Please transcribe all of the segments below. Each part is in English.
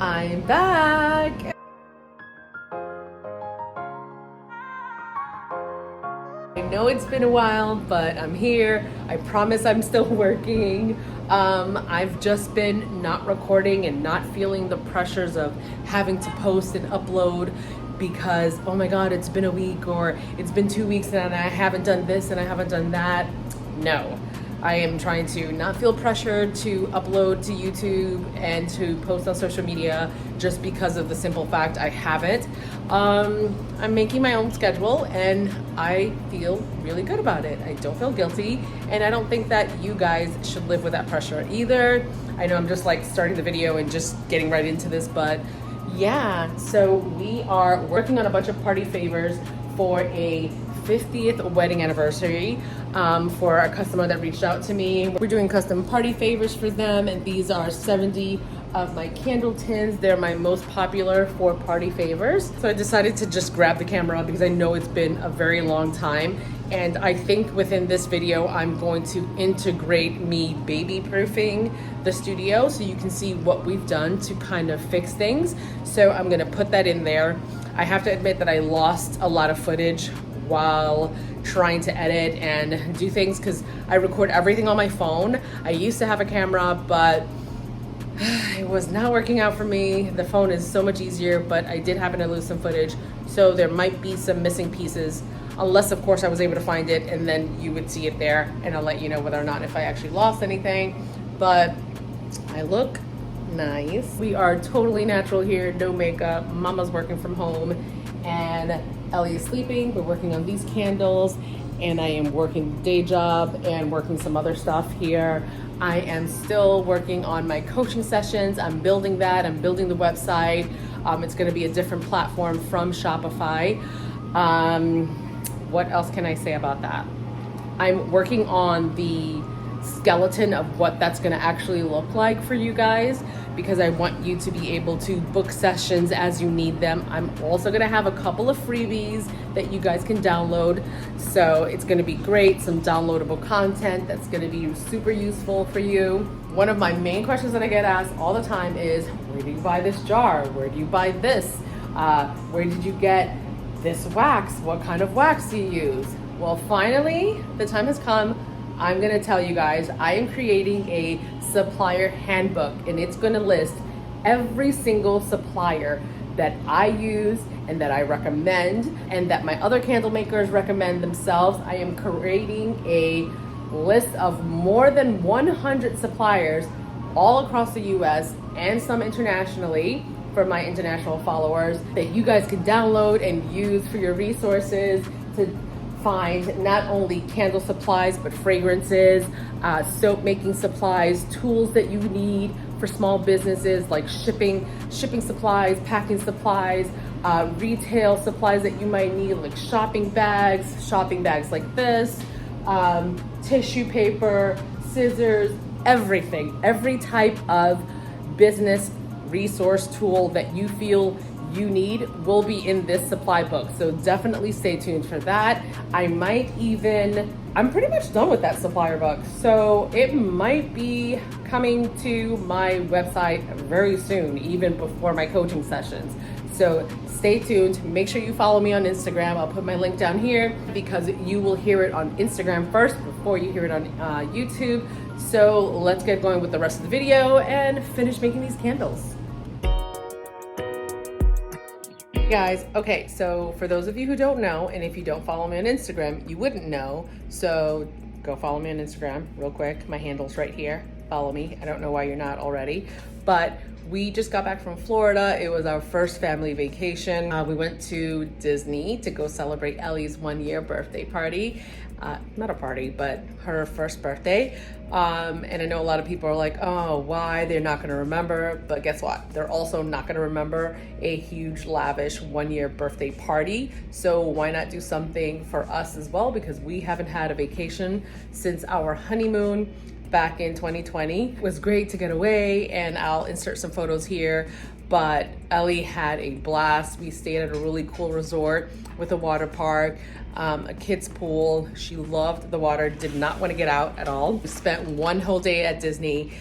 I'm back. I know it's been a while, but I'm here. I promise I'm still working. I've just been not recording and not feeling the pressures of having to post and upload because, oh my God, it's been a week or it's been 2 weeks and I haven't done this and I haven't done that. No. I am trying to not feel pressured to upload to YouTube and to post on social media just because of the simple fact I haven't. I'm making my own schedule and I feel really good about it. I don't feel guilty, and I don't think that you guys should live with that pressure either. I know I'm just like starting the video and just getting right into this, but yeah, so we are working on a bunch of party favors for a 50th wedding anniversary for a customer that reached out to me. We're doing custom party favors for them, and these are 70 of my candle tins. They're my most popular for party favors. So I decided to just grab the camera because I know it's been a very long time, and I think within this video I'm going to integrate me baby proofing the studio so you can see what we've done to kind of fix things. So I'm gonna put that in there. I have to admit that I lost a lot of footage while trying to edit and do things because I record everything on my phone. I used to have a camera, but it was not working out for me. The phone is so much easier, but I did happen to lose some footage. So there might be some missing pieces, unless of course I was able to find it, and then you would see it there and I'll let you know whether or not if I actually lost anything. But I look nice. We are totally natural here, no makeup. Mama's working from home and Ellie is sleeping. We're working on these candles and I am working the day job and working some other stuff here. I am still working on my coaching sessions. I'm building that. I'm building the website. It's going to be a different platform from Shopify. What else can I say about that? I'm working on the skeleton of what that's going to actually look like for you guys, because I want you to be able to book sessions as you need them. I'm also going to have a couple of freebies that you guys can download. So it's going to be great, some downloadable content that's going to be super useful for you. One of my main questions that I get asked all the time is, where do you buy this jar? Where do you buy this? Where did you get this wax? What kind of wax do you use? Well, finally, the time has come. I'm gonna tell you guys, I am creating a supplier handbook, and it's gonna list every single supplier that I use and that I recommend and that my other candle makers recommend themselves. I am creating a list of more than 100 suppliers all across the US and some internationally for my international followers that you guys can download and use for your resources to find not only candle supplies, but fragrances, soap making supplies, tools that you need for small businesses like shipping supplies, packing supplies, retail supplies that you might need, like shopping bags like this, tissue paper, scissors, everything, every type of business resource tool that you feel you need will be in this supply book. So definitely stay tuned for that. I'm pretty much done with that supplier book. So it might be coming to my website very soon, even before my coaching sessions. So stay tuned. Make sure you follow me on Instagram. I'll put my link down here because you will hear it on Instagram first before you hear it on YouTube. So let's get going with the rest of the video and finish making these candles. Guys, okay, so for those of you who don't know, and if you don't follow me on Instagram, you wouldn't know, so go follow me on Instagram real quick. My handle's right here. Follow me. I don't know why you're not already, but we just got back from Florida. It was our first family vacation. We went to Disney to go celebrate Ellie's 1-year birthday party. Not a party, but her first birthday. And I know a lot of people are like, oh, why? They're not gonna remember. But guess what? They're also not gonna remember a huge, lavish 1-year birthday party. So why not do something for us as well? Because we haven't had a vacation since our honeymoon back in 2020. It was great to get away, and I'll insert some photos here. But Ellie had a blast. We stayed at a really cool resort with a water park, a kid's pool. She loved the water, did not want to get out at all. We spent one whole day at Disney.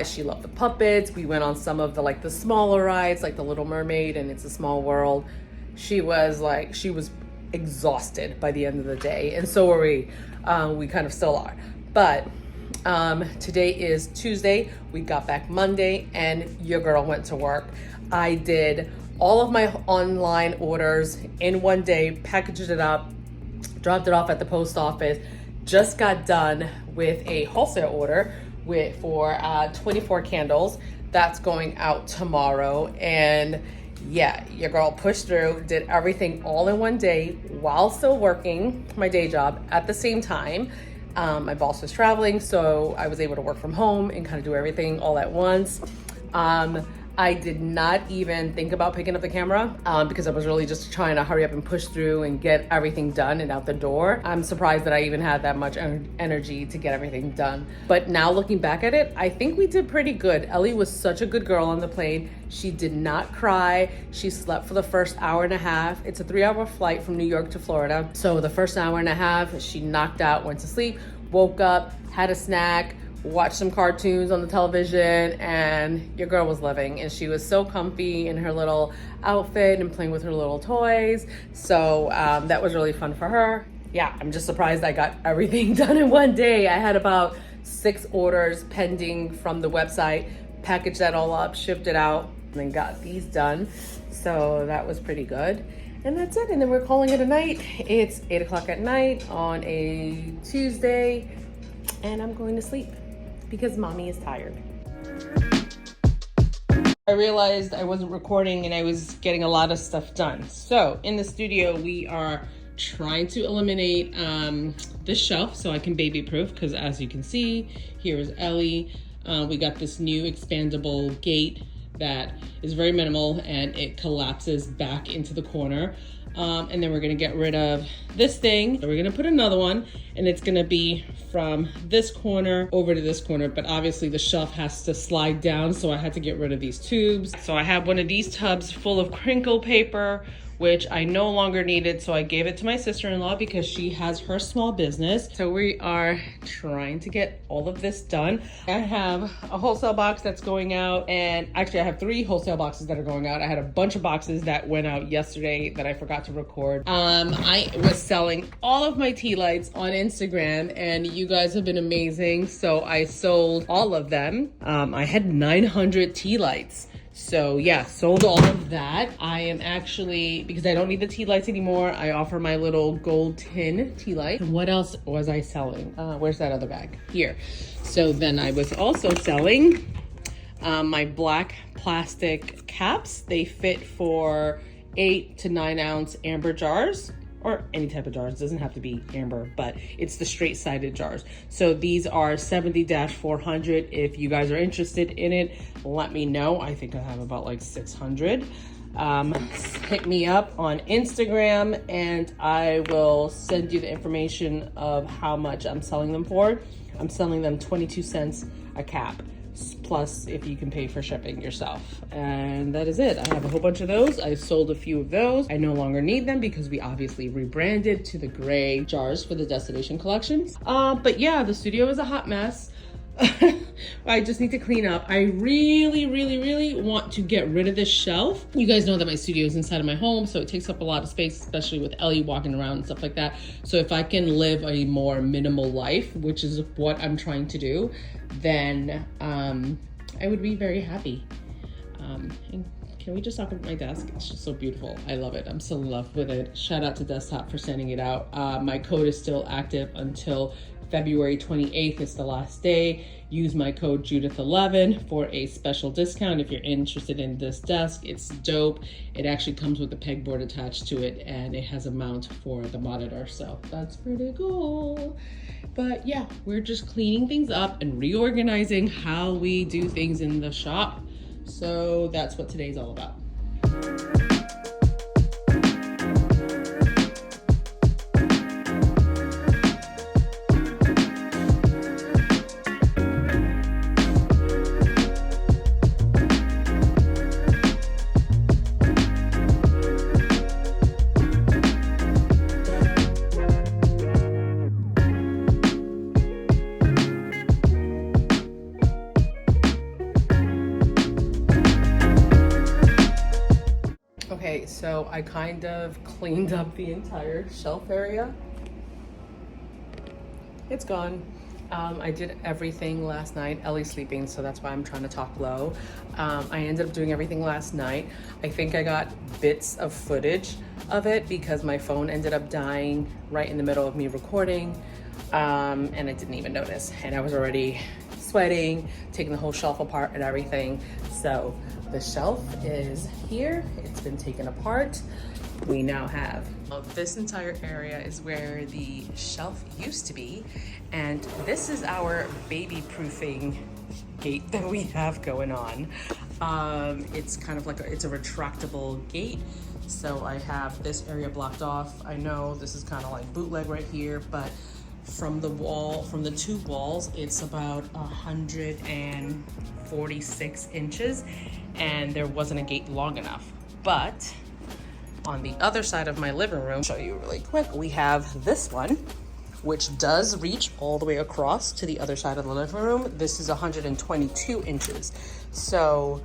She loved the puppets. We went on some of the smaller rides, like the Little Mermaid and It's a Small World. She was exhausted by the end of the day, and so were we. We kind of still are. But today is Tuesday. We got back Monday, and your girl went to work. I did all of my online orders in one day, packaged it up, dropped it off at the post office. Just got done with a wholesale order for 24 candles. That's going out tomorrow. And yeah, your girl pushed through, did everything all in one day while still working my day job at the same time. My boss was traveling, so I was able to work from home and kind of do everything all at once. I did not even think about picking up the camera because I was really just trying to hurry up and push through and get everything done and out the door. I'm surprised that I even had that much energy to get everything done. But now looking back at it, I think we did pretty good. Ellie was such a good girl on the plane. She did not cry. She slept for the first hour and a half. It's a 3-hour flight from New York to Florida. So the first hour and a half, she knocked out, went to sleep, woke up, had a snack, watched some cartoons on the television, and your girl was living. And she was so comfy in her little outfit and playing with her little toys. So that was really fun for her. Yeah, I'm just surprised I got everything done in one day. I had about 6 orders pending from the website, packaged that all up, shipped it out, and then got these done. So that was pretty good. And that's it. And then we're calling it a night. It's 8 o'clock at night on a Tuesday, and I'm going to sleep because mommy is tired. I realized I wasn't recording and I was getting a lot of stuff done. So in the studio, we are trying to eliminate this shelf so I can baby proof, because as you can see, here is Ellie. We got this new expandable gate that is very minimal and it collapses back into the corner. And then we're gonna get rid of this thing. So we're gonna put another one, and it's gonna be from this corner over to this corner, but obviously the shelf has to slide down, so I had to get rid of these tubes. So I have one of these tubs full of crinkle paper, which I no longer needed, so I gave it to my sister-in-law because she has her small business. So we are trying to get all of this done. I have a wholesale box that's going out, and actually I have 3 wholesale boxes that are going out. I had a bunch of boxes that went out yesterday that I forgot to record. I was selling all of my tea lights on Instagram, and you guys have been amazing, so I sold all of them. I had 900 tea lights. So yeah, sold all of that. I am actually, because I don't need the tea lights anymore, I offer my little gold tin tea light. And what else was I selling? Where's that other bag? Here. So then I was also selling my black plastic caps. They fit for 8 to 9 ounce amber jars, or any type of jars. It doesn't have to be amber, but it's the straight-sided jars. So these are 70-400. If you guys are interested in it, let me know. I think I have about like 600. Hit me up on Instagram and I will send you the information of how much I'm selling them for. I'm selling them 22 cents a cap, plus if you can pay for shipping yourself. And that is it. I have a whole bunch of those. I sold a few of those. I no longer need them because we obviously rebranded to the gray jars for the Destination Collections. But yeah, the studio is a hot mess. I just need to clean up. I really want to get rid of this shelf. You guys know that my studio is inside of my home, so it takes up a lot of space, especially with Ellie walking around and stuff like that. So if I can live a more minimal life, which is what I'm trying to do, then I would be very happy. And can we just talk about my desk? It's just so beautiful. I love it. I'm so in love with it. Shout out to Desktop for sending it out. My code is still active until February 28th is the last day. Use my code Judith11 for a special discount if you're interested in this desk. It's dope. It actually comes with a pegboard attached to it, and it has a mount for the monitor, so that's pretty cool. But yeah, we're just cleaning things up and reorganizing how we do things in the shop. So that's what today's all about. Okay, so I kind of cleaned up the entire shelf area. It's gone. I did everything last night. Ellie's sleeping, so that's why I'm trying to talk low. I ended up doing everything last night. I think I got bits of footage of it because my phone ended up dying right in the middle of me recording, and I didn't even notice. And I was already sweating, taking the whole shelf apart and everything. So the shelf is here. It's been taken apart. We now have this entire area is where the shelf used to be, and this is our baby proofing gate that we have going on. It's kind of like it's a retractable gate, so I have this area blocked off. I know this is kind of like bootleg right here, but from the wall, from the two walls, it's about 146 inches, and there wasn't a gate long enough. But on the other side of my living room, show you really quick, we have this one, which does reach all the way across to the other side of the living room. This is 122 inches. So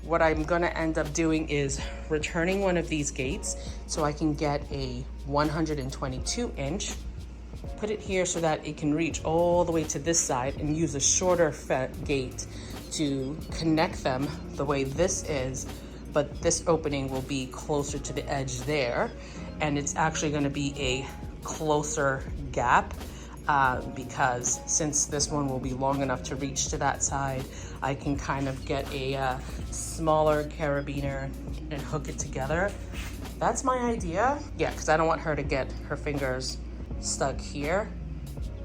what I'm gonna end up doing is returning one of these gates so I can get a 122 inch, put it here so that it can reach all the way to this side, and use a shorter gate to connect them the way this is, but this opening will be closer to the edge there, and it's actually going to be a closer gap because since this one will be long enough to reach to that side, I can kind of get a smaller carabiner and hook it together. That's my idea. Yeah, because I don't want her to get her fingers stuck here.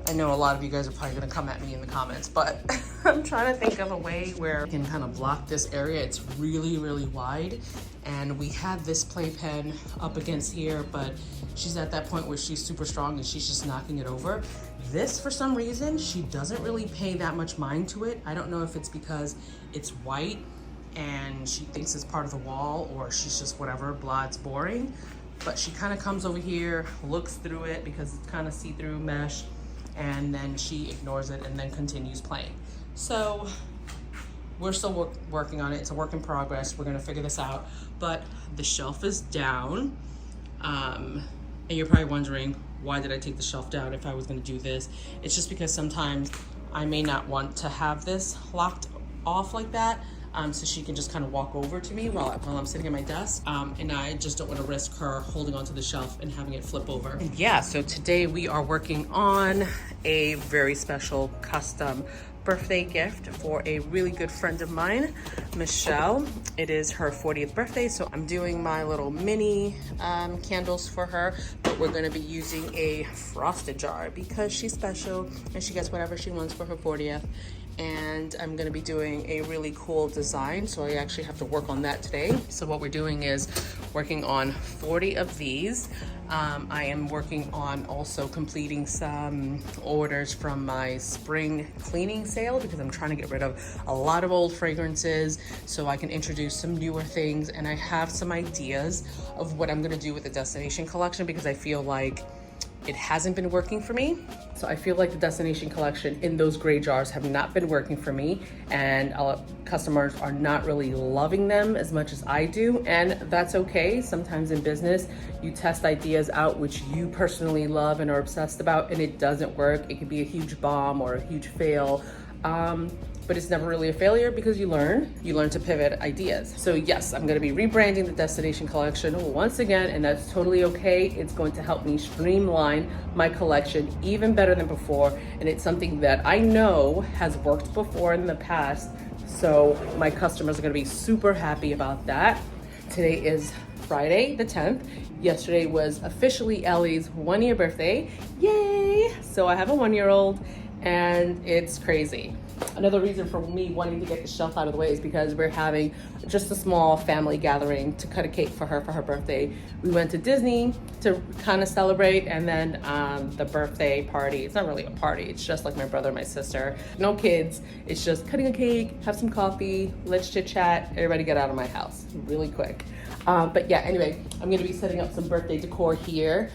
I know a lot of you guys are probably gonna come at me in the comments, but I'm trying to think of a way where I can kind of block this area. It's really, really wide. And we had this playpen up against here, but she's at that point where she's super strong and she's just knocking it over. This, for some reason, she doesn't really pay that much mind to it. I don't know if it's because it's white and she thinks it's part of the wall, or she's just whatever, blah, it's boring. But she kind of comes over here, looks through it because it's kind of see-through mesh, and then she ignores it and then continues playing. So we're still working on it. It's a work in progress. We're gonna figure this out, but the shelf is down. And you're probably wondering, why did I take the shelf down if I was gonna do this? It's just because sometimes I may not want to have this locked off like that. So she can just kind of walk over to me while I'm sitting at my desk. And I just don't want to risk her holding onto the shelf and having it flip over. And yeah, so today we are working on a very special custom birthday gift for a really good friend of mine, Michelle. It is her 40th birthday, so I'm doing my little mini candles for her, but we're gonna be using a frosted jar because she's special and she gets whatever she wants for her 40th. And I'm gonna be doing a really cool design, so I actually have to work on that today. So what we're doing is working on 40 of these. I am working on also completing some orders from my spring cleaning sale because I'm trying to get rid of a lot of old fragrances so I can introduce some newer things, and I have some ideas of what I'm gonna do with the destination collection because I feel like it hasn't been working for me. So I feel like the destination collection in those gray jars have not been working for me, and customers are not really loving them as much as I do, and that's okay. Sometimes in business, you test ideas out which you personally love and are obsessed about, and it doesn't work. It could be a huge bomb or a huge fail. But it's never really a failure because you learn to pivot ideas. So yes, I'm gonna be rebranding the destination collection once again, and that's totally okay. It's going to help me streamline my collection even better than before, and it's something that I know has worked before in the past, so my customers are gonna be super happy about that. Today is Friday the 10th. Yesterday was officially Ellie's 1-year birthday. Yay! So I have a 1-year-old, and it's crazy. Another reason for me wanting to get the shelf out of the way is because we're having just a small family gathering to cut a cake for her birthday. We went to Disney to kind of celebrate, and then the birthday party, it's not really a party, it's just like my brother and my sister. No kids, it's just cutting a cake, have some coffee, let's chit chat, everybody get out of my house really quick. But yeah, anyway, I'm gonna be setting up some birthday decor here.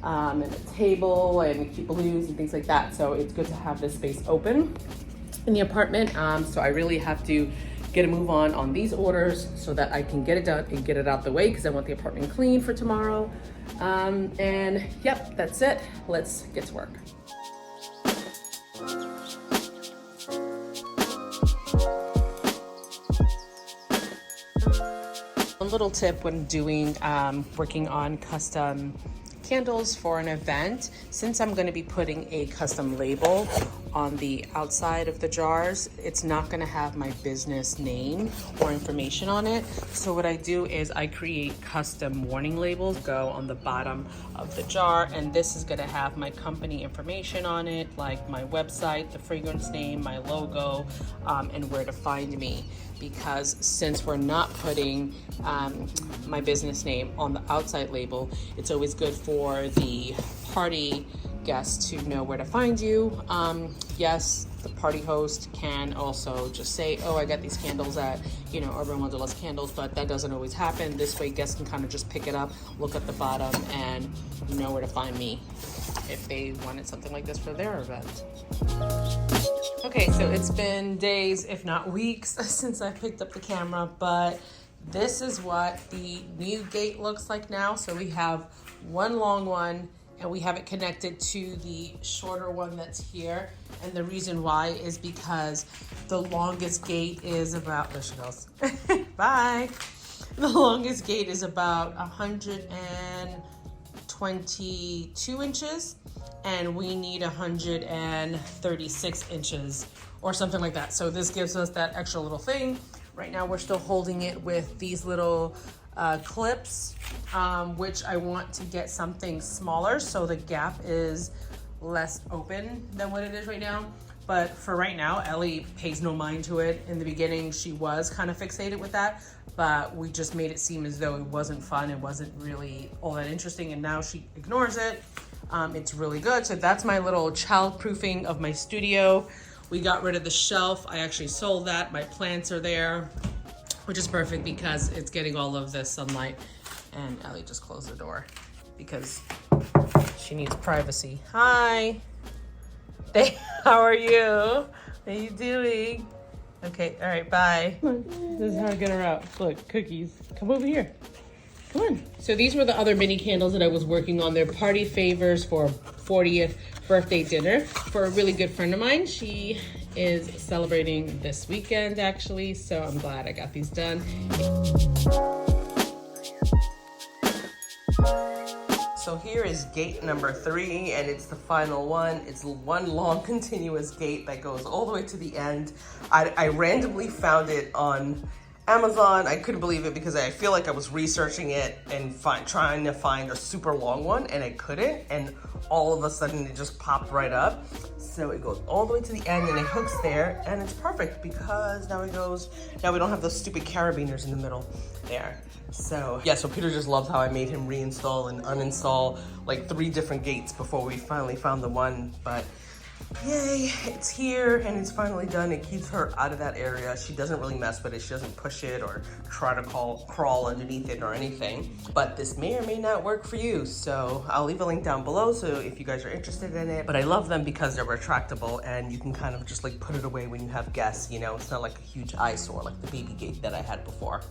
And a table and cute balloons and things like that. So it's good to have this space open in the apartment. So I really have to get a move on these orders so that I can get it done and get it out the way because I want the apartment clean for tomorrow. And yep, that's it. Let's get to work. A little tip when doing working on custom candles for an event, since I'm going to be putting a custom label on the outside of the jars, it's not going to have my business name or information on it. So what I do is I create custom warning labels, go on the bottom of the jar, and this is going to have my company information on it, like my website, the fragrance name, my logo, and where to find me. Because since we're not putting my business name on the outside label, it's always good for the party guests to know where to find you. Yes, the party host can also just say, oh, I got these candles at, Urban Wanderlust Candles, but that doesn't always happen. This way guests can kind of just pick it up, look at the bottom, and know where to find me if they wanted something like this for their event. Okay, so it's been days, if not weeks, since I picked up the camera, but this is what the new gate looks like now. So we have one long one, and we have it connected to the shorter one that's here. And the reason why is because the longest gate is about, there she goes, bye. The longest gate is about 122 inches, and we need 136 inches or something like that. So this gives us that extra little thing. Right now we're still holding it with these little clips, which I want to get something smaller so the gap is less open than what it is right now. But for right now, Ellie pays no mind to it. In the beginning, she was kind of fixated with that, but we just made it seem as though it wasn't fun. It wasn't really all that interesting, and now she ignores it. It's really good. So that's my little child-proofing of my studio. We got rid of the shelf. I actually sold that. My plants are there, which is perfect because it's getting all of the sunlight. And Ellie just closed the door because she needs privacy. Hi. Hey, how are you? What are you doing? Okay, all right, bye. This is how I get her out. Look, cookies. Come over here. Come on. So these were the other mini candles that I was working on. They're party favors for 40th birthday dinner for a really good friend of mine. She is celebrating this weekend, actually, so I'm glad I got these done. So here is gate number 3, and it's the final one. It's one long continuous gate that goes all the way to the end. I randomly found it on Amazon. I couldn't believe it because I feel like I was researching it and trying to find a super long one, and I couldn't, and all of a sudden it just popped right up. So it goes all the way to the end and it hooks there, and it's perfect because now we don't have those stupid carabiners in the middle there. So yeah, so Peter just loves how I made him reinstall and uninstall like 3 different gates before we finally found the one. But yay, it's here and it's finally done. It keeps her out of that area. She doesn't really mess with it. She doesn't push it or try to crawl underneath it or anything. But this may or may not work for you. So I'll leave a link down below so if you guys are interested in it. But I love them because they're retractable and you can kind of just like put it away when you have guests, It's not like a huge eyesore like the baby gate that I had before.